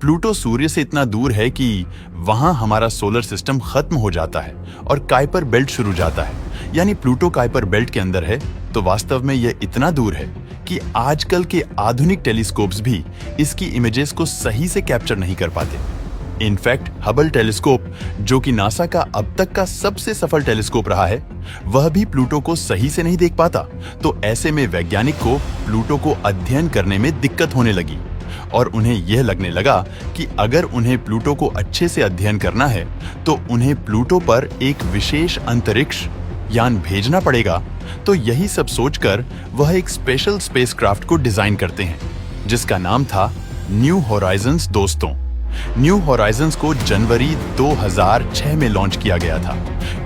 Pluto सूर्य से इतना दूर है कि वहां हमारा सोलर सिस्टम खत्म हो जाता है और काइपर बेल्ट शुरू जाता है। यानी प्लूटो काइपर बेल्ट के अंदर है, तो वास्तव में यह इतना दूर है कि आजकल के आधुनिक टेलीस्कोप्स भी इसकी इमेजेस को सही से कैप्चर नहीं कर पाते। इनफैक्ट हबल टेलीस्कोप, जो कि नासा का अब तक का सबसे सफल टेलीस्कोप रहा है, वह भी प्लूटो को सही से नहीं देख पाता। तो ऐसे में वैज्ञानिक को प्लूटो को अध्ययन करने में दिक्कत होने लगी और उन्हें यह लगने लगा कि अगर उन्हें प्लूटो को अच्छे से अध्ययन करना है तो उन्हें प्लूटो पर एक विशेष अंतरिक्ष यान भेजना पड़ेगा। तो यही सब सोचकर वह एक स्पेशल स्पेसक्राफ्ट को डिजाइन करते हैं, जिसका नाम था न्यू होराइजन्स। दोस्तों, न्यू होराइजन्स को जनवरी 2006 में लॉन्च किया गया था,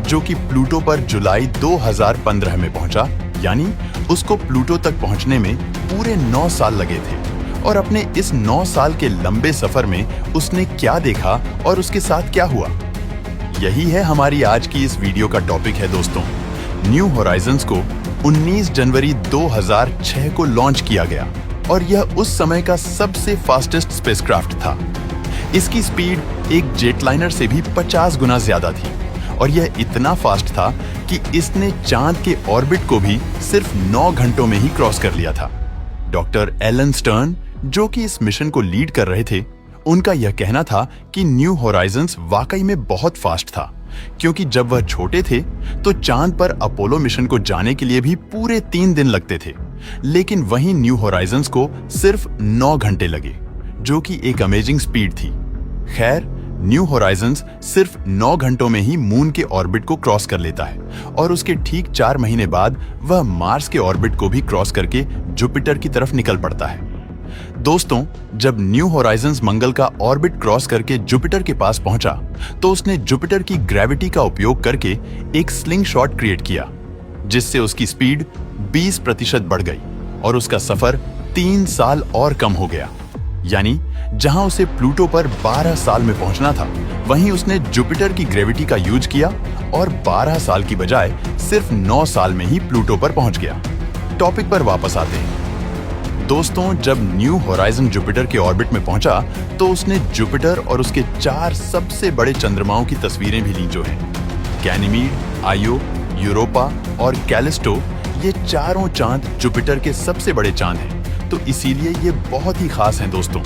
जो कि प्लूटो पर जुलाई 2015 में पहुंचा। यानी उसको प्लूटो तक पहुंचने में पूरे 9 साल लगे थे। और अपने इस 9 साल के लंबे सफर में उसने क्या देखा और उसके साथ क्या हुआ, यही है हमारी आज की इस वीडियो का टॉपिक है। दोस्तों, न्यू होराइजन्स को 19 जनवरी 2006 को लॉन्च किया गया और यह उस समय का सबसे फास्टेस्ट स्पेसक्राफ्ट था। इसकी स्पीड एक जेटलाइनर से भी 50 गुना ज्यादा थी और यह इतना फास्ट था कि इसने चांद के ऑर्बिट को भी सिर्फ 9 घंटों में ही क्रॉस कर लिया था। डॉक्टर एलन स्टर्न, जो कि इस मिशन को लीड कर रहे थे, उनका यह कहना था कि न्यू होराइजन्स वाकई में बहुत फास्ट था, क्योंकि जब वह छोटे थे तो चांद पर अपोलो मिशन को जाने के लिए भी पूरे 3 दिन लगते थे, लेकिन वहीं न्यू होराइजन्स को सिर्फ 9 घंटे लगे, जो कि एक अमेजिंग स्पीड थी। खैर, न्यू होराइजन्स सिर्फ 9 घंटों में ही मून के ऑर्बिट को क्रॉस कर लेता है और उसके ठीक 4 महीने बाद वह मार्स के ऑर्बिट को भी क्रॉस करके जुपिटर की तरफ निकल पड़ता है। दोस्तों, जब न्यू होराइजन्स मंगल का ऑर्बिट क्रॉस करके जुपिटर के पास पहुंचा तो उसने जुपिटर की ग्रेविटी का उपयोग करके एक स्लिंग शॉट क्रिएट किया, जिससे उसकी स्पीड 20% बढ़ गई और उसका सफर 3 साल और कम हो गया। यानी जहां उसे प्लूटो पर 12 साल में पहुंचना था, वहीं उसने जुपिटर की ग्रेविटी का यूज किया और 12 साल की बजाय सिर्फ 9 साल में ही प्लूटो पर पहुंच गया। टॉपिक पर वापस आते हैं। दोस्तों, जब न्यू होराइजन जुपिटर के ऑर्बिट में पहुंचा तो उसने जुपिटर और उसके 4 सबसे बड़े चंद्रमाओं की तस्वीरें भी ली, जो हैं गैनीमीड, आयो, यूरोपा और कैलिस्टो। ये चारों चांद जुपिटर के सबसे बड़े चांद हैं, तो इसीलिए ये बहुत ही खास हैं। दोस्तों,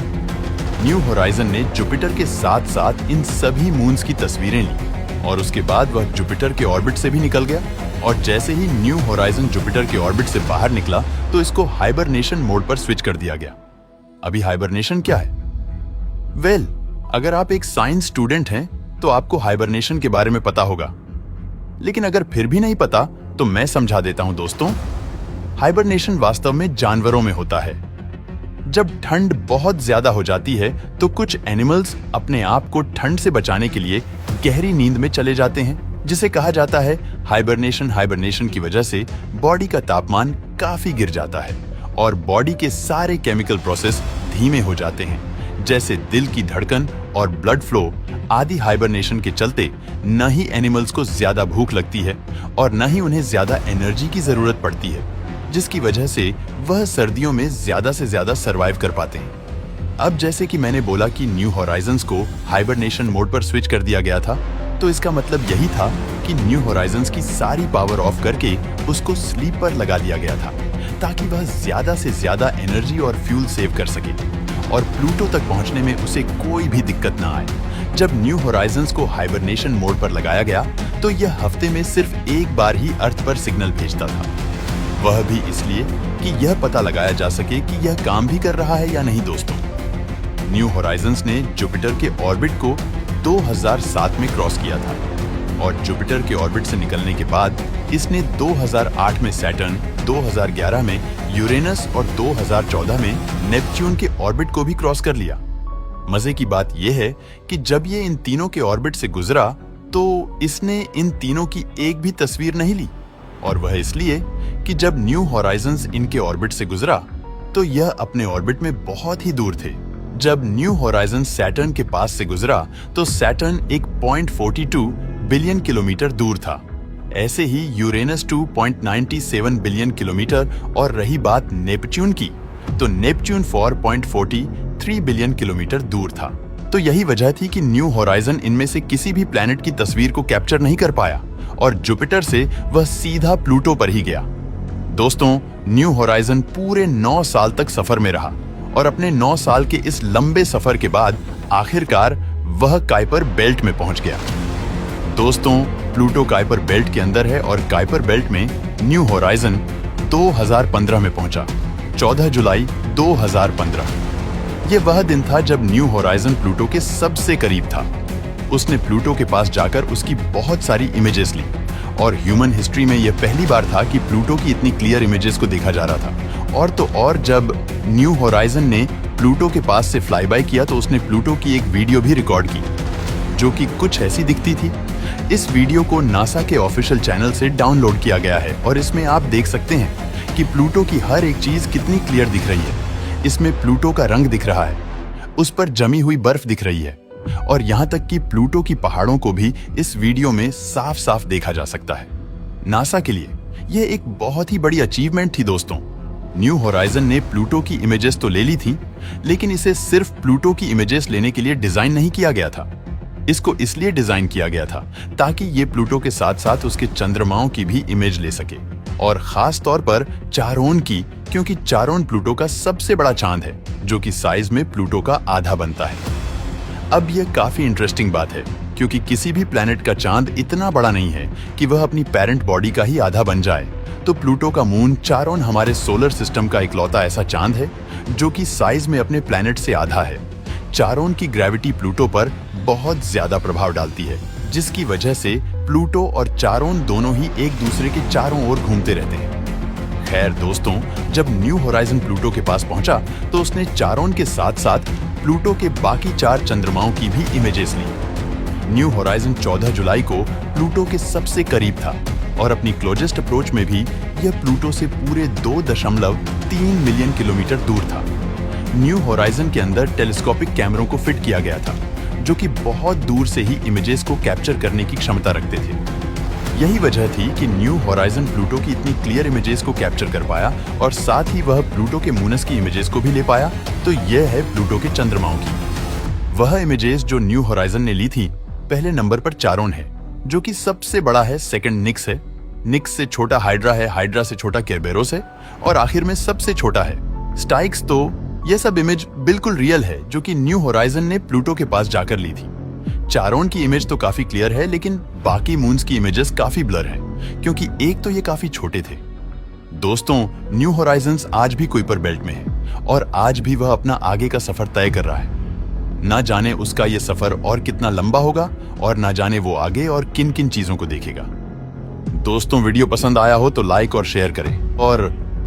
न्यू होराइजन ने जुपिटर के साथ साथ इन सभी मून्स की तस्वीरें ली और उसके बाद वह जुपिटर के ऑर्बिट से भी निकल गया। और जैसे ही न्यू होराइजन जुपिटर के ऑर्बिट से बाहर निकला तो इसको हाइबरनेशन मोड पर स्विच कर दिया गया। अभी हाइबरनेशन क्या है? वेल, अगर आप एक साइंस स्टूडेंट हैं तो आपको हाइबरनेशन के बारे में पता होगा, लेकिन अगर फिर भी नहीं पता तो मैं समझा देता हूं। दोस्तों, हाइबरनेशन वास्तव में जानवरों में होता है। जब ठंड बहुत ज्यादा हो जाती है तो कुछ एनिमल्स अपने आप को ठंड से बचाने के लिए गहरी नींद में चले जाते हैं, जिसे कहा जाता है हाइबरनेशन। हाइबरनेशन की वजह से बॉडी का तापमान काफी गिर जाता है और बॉडी के सारे केमिकल प्रोसेस धीमे हो जाते हैं, जैसे दिल की धड़कन और ब्लड फ्लो आदि। हाइबरनेशन के चलते न ही एनिमल्स को ज्यादा भूख लगती है और न ही उन्हें ज्यादा एनर्जी की जरूरत पड़ती है, जिसकी वजह से वह सर्दियों में ज्यादा से ज्यादा सरवाइव कर पाते हैं। अब जैसे कि मैंने बोला कि न्यू होराइजन्स को हाइबरनेशन मोड पर स्विच कर दिया गया था, तो इसका मतलब यही था कि न्यू होराइजन्स की सारी पावर ऑफ करके उसको स्लीप पर लगा दिया गया था, ताकि वह ज्यादा से ज्यादा एनर्जी और फ्यूल सेव कर सके और प्लूटो तक पहुंचने में उसे कोई भी दिक्कत ना आए। जब न्यू होराइजन्स को हाइबरनेशन मोड पर लगाया गया तो यह हफ्ते में सिर्फ एक बार ही अर्थ पर सिग्नल भेजता था, वह भी इसलिए कि यह पता लगाया जा सके कि यह काम भी कर रहा है या नहीं। दोस्तों, न्यू होराइजन्स ने जुपिटर के ऑर्बिट को 2007 में क्रॉस किया था और जुपिटर के ऑर्बिट से निकलने के बाद इसने 2008 में सैटर्न, 2011 में यूरेनस और 2014 में नेपच्यून के ऑर्बिट को भी क्रॉस कर लिया। मजे की बात यह है कि जब ये इन तीनों के ऑर्बिट से गुजरा तो इसने इन तीनों की एक भी तस्वीर नहीं ली, और वह इसलिए कि जब न्यू होराइजन्स इनके ऑर्बिट से गुजरा तो यह अपने ऑर्बिट में बहुत ही दूर थे। जब न्यू होराइजन सैटर्न के पास से गुजरा तो सैटर्न एक 0.42 बिलियन किलोमीटर दूर था। ऐसे ही यूरेनस 2.97 बिलियन किलोमीटर, और रही बात नेपच्यून की, तो नेपच्यून 4.40 3 बिलियन किलोमीटर दूर था। तो यही वजह थी कि न्यू होराइजन इनमें से किसी भी प्लैनेट की तस्वीर को कैप्चर नहीं कर पाया और जुपिटर से वह सीधा प्लूटो पर ही गया। दोस्तों, न्यू होराइजन पूरे 9 साल तक सफर में रहा और अपने 9 साल के इस लंबे सफर के बाद आखिरकार वह काइपर बेल्ट में पहुंच गया। दोस्तों, प्लूटो काइपर बेल्ट के अंदर है और काइपर बेल्ट में न्यू होराइजन 2015 में पहुंचा, 14 जुलाई 2015। यह वह दिन था जब न्यू होराइजन प्लूटो के सबसे करीब था। उसने प्लूटो के पास जाकर उसकी बहुत सारी इमेजेस ली और ह्यूमन हिस्ट्री में यह पहली बार था कि प्लूटो की इतनी क्लियर इमेजेस को देखा जा रहा था। और तो और जब न्यू होराइजन ने प्लूटो के पास से फ्लाई बाय किया तो उसने प्लूटो की एक वीडियो भी रिकॉर्ड की जो कि कुछ ऐसी दिखती थी। इस वीडियो को नासा के ऑफिशियल चैनल से डाउनलोड किया गया है और इसमें आप देख सकते हैं कि प्लूटो की हर एक चीज कितनी क्लियर दिख रही है। इसमें प्लूटो का रंग दिख रहा है, उस पर जमी हुई बर्फ दिख रही है और यहाँ तक कि प्लूटो की पहाड़ों को भी इस वीडियो में साफ साफ देखा जा सकता है। नासा के लिए यह एक बहुत ही बड़ी अचीवमेंट थी दोस्तों। न्यू होराइजन ने प्लूटो की इमेजेस तो ले ली थी, लेकिन इसे सिर्फ प्लूटो की इमेजेस लेने के लिए डिजाइन नहीं किया गया था। इसको इसलिए डिजाइन किया गया था ताकि ये प्लूटो के साथ साथ उसके चंद्रमाओं की भी इमेज ले सके और खास तौर पर चारोन की, क्योंकि चारोन प्लूटो का सबसे बड़ा चांद है जो कि साइज में प्लूटो का आधा बनता है। अब यह काफी इंटरेस्टिंग बात है क्योंकि किसी भी प्लैनेट का चांद इतना बड़ा नहीं है कि वह अपनी पेरेंट बॉडी का ही आधा बन जाए। तो प्लूटो का मून चारोन हमारे सोलर सिस्टम का इकलौता ऐसा चांद है जो कि साइज में अपने प्लैनेट से आधा है। चारोन की ग्रेविटी प्लूटो पर बहुत ज्यादा प्रभाव डालती है, जिसकी वजह से प्लूटो और चारोन दोनों ही एक दूसरे के चारों ओर घूमते रहते हैं। खैर दोस्तों, जब न्यू होराइजन प्लूटो के पास पहुंचा तो उसने चारोन के साथ साथ प्लूटो के बाकी 4 चंद्रमाओं की भी इमेजेस ली। न्यू होराइजन 14 जुलाई को प्लूटो के सबसे करीब था और अपनी क्लोजेस्ट अप्रोच में भी यह प्लूटो से पूरे 2.3 मिलियन किलोमीटर दूर था। न्यू होराइजन के अंदर टेलीस्कोपिक कैमरों को फिट किया गया था जो कि बहुत दूर से ही इमेजेस को कैप्चर करने की क्षमता रखते थे। यही वजह थी कि न्यू होराइजन प्लूटो की इतनी क्लियर इमेजेस को कैप्चर कर पाया और साथ ही वह प्लूटो के मूनस की इमेजेस को भी ले पाया। तो यह है प्लूटो के चंद्रमाओं की वह इमेजेस जो न्यू होराइजन ने ली थी। पहले नंबर पर चारोन है जो कि सबसे बड़ा है, सेकंड निक्स है, निक्स से छोटा हाइड्रा है, हाइड्रा से छोटा केरबेरोस है और आखिर में सबसे छोटा है स्टाइक्स। तो यह सब इमेज बिल्कुल रियल है जो कि न्यू होराइजन ने प्लूटो के पास जाकर ली थी। चारोन की इमेज तो काफी क्लियर है, लेकिन बाकी मून्स की इमेजेस काफी ब्लर है क्योंकि एक तो ये काफी छोटे थे। दोस्तों, न्यू होराइजन्स आज भी कुइपर बेल्ट में है और आज भी वह अपना आगे का सफर तय कर रहा है। ना जाने उसका यह सफर और कितना लंबा होगा और ना जाने वो आगे और किन किन चीजों को देखेगा। दोस्तों, वीडियो पसंद आया हो तो लाइक और शेयर करें और